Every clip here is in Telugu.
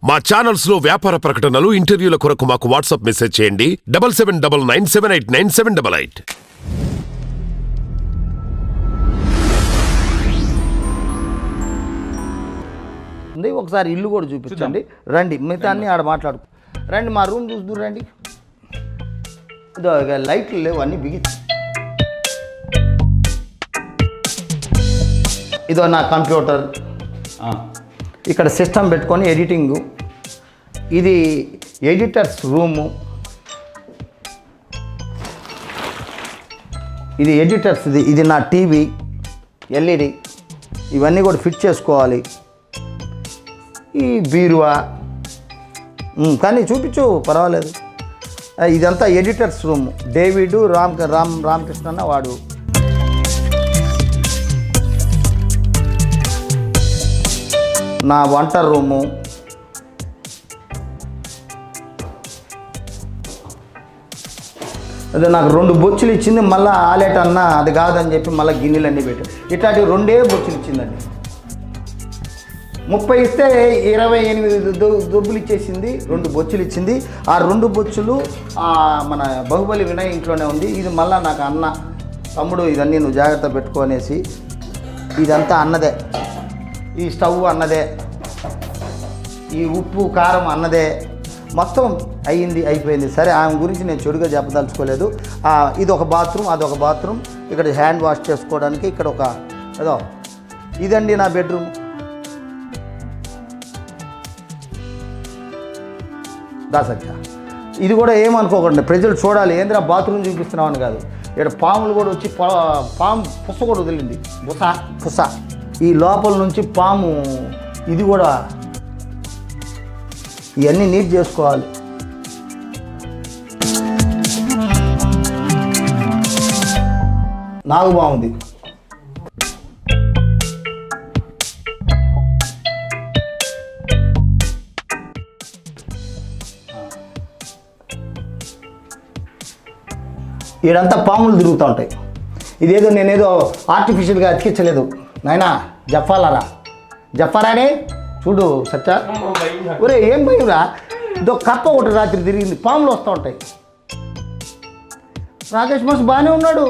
మా ఛానల్స్ లో వ్యాపార ప్రకటనలు, ఇంటర్వ్యూల కొరకు మాకు వాట్సాప్ మెసేజ్ చేయండి 7799789788. ఒకసారి ఇల్లు కూడా చూపించండి. రండి, మిగతా అన్ని ఆడ మాట్లాడుకో. రండి, మా రూమ్ చూస్తూ రండి. ఇదో లైట్లు లేవు, అన్నీ బిగి. ఇదో నా కంప్యూటర్, ఇక్కడ సిస్టమ్ పెట్టుకొని ఎడిటింగు. ఇది ఎడిటర్స్ రూము, ఇది ఎడిటర్స్. ఇది నా టీవీ ఎల్ఈడి, ఇవన్నీ కూడా ఫిట్ చేసుకోవాలి. ఈ బీరువా, కానీ చూపించు పర్వాలేదు. ఇదంతా ఎడిటర్స్ రూమ్. డేవిడ్ రామకృష్ణ అన్న వాడు. నా వంట రూము, అదే నాకు 2 బొచ్చులు ఇచ్చింది. మళ్ళీ ఆలేట్ అన్న అది కాదని చెప్పి మళ్ళీ గిన్నెలన్నీ పెట్టాడు. ఇట్లాంటి 2 బొచ్చులు ఇచ్చిందండి. 30 ఇస్తే 28 దొబ్బులు ఇచ్చేసింది. 2 బొచ్చులు ఇచ్చింది. ఆ 2 బొచ్చులు మన బాహుబలి వినయ్ ఇంట్లోనే ఉంది. ఇది మళ్ళీ నాకు అన్న, తమ్ముడు ఇదన్నీ నువ్వు జాగ్రత్త పెట్టుకోనేసి. ఇదంతా అన్నదే. ఈ స్టవ్ అన్నదే, ఈ ఉప్పు కారం అన్నదే. మొత్తం అయిపోయింది. సరే, ఆమె గురించి నేను చెడుగా చెప్పదలుచుకోలేదు. ఇది ఒక బాత్రూమ్, అదొక బాత్రూమ్. ఇక్కడ హ్యాండ్ వాష్ చేసుకోవడానికి ఇక్కడ ఒక ఏదో. ఇదండి నా బెడ్రూమ్. దాసక్క ఇది కూడా ఏమనుకోకండి, ప్రజలు చూడాలి. ఏంద్రా బాత్రూమ్ చూపిస్తున్నామని కాదు. ఇక్కడ పాములు కూడా వచ్చి పాము పుస కూడా వదిలింది. పుస ఈ లోపల నుంచి పాము. ఇది కూడా ఇవన్నీ నీట్ చేసుకోవాలి. నాకు బాగుంది. ఈడంతా పాములు తిరుగుతూ ఉంటాయి. ఇదేదో నేనేదో ఆర్టిఫిషియల్గా అతికించలేదు నాయనా. జఫారానే చూడు సచ్చా. ఒరే ఏం భయంరా, ఇదో కప్ప ఒకటి రాత్రి తిరిగింది. పాములు వస్తూ ఉంటాయి. రాకేష్ మాస్ బాగానే ఉన్నాడు.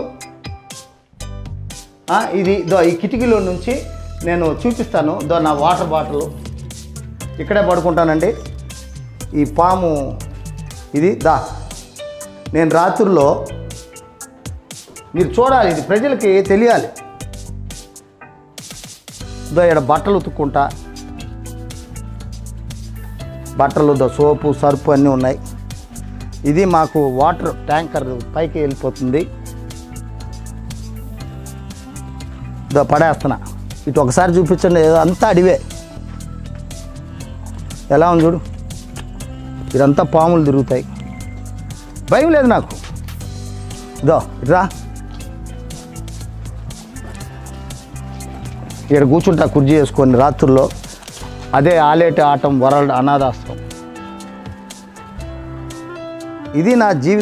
ఇది ఈ కిటికీలో నుంచి నేను చూపిస్తాను. నా వాటర్ బాటిల్ ఇక్కడే పడుకుంటానండి. ఈ పాము ఇది నేను రాత్రుల్లో మీరు చూడాలి, ఇది ప్రజలకి తెలియాలి. ఇక్కడ బట్టలు ఉతుక్కుంటా. బట్టలు సోపు సర్పు అన్నీ ఉన్నాయి. ఇది మాకు వాటర్ ట్యాంకర్ పైకి వెళ్ళిపోతుంది. పడేస్తున్నా. ఇటు ఒకసారి చూపించండి. అంతా అడివే. ఎలా ఉంది చూడు. ఇదంతా పాములు తిరుగుతాయి. భయం లేదు నాకు. ఇట్రా, ఇక్కడ కూర్చుంటా కుర్చీ చేసుకొని రాత్రుల్లో. అదే ఆలేటి ఆటం వరల్డ్ అనాథాశ్రమం. ఇది నా జీవితం.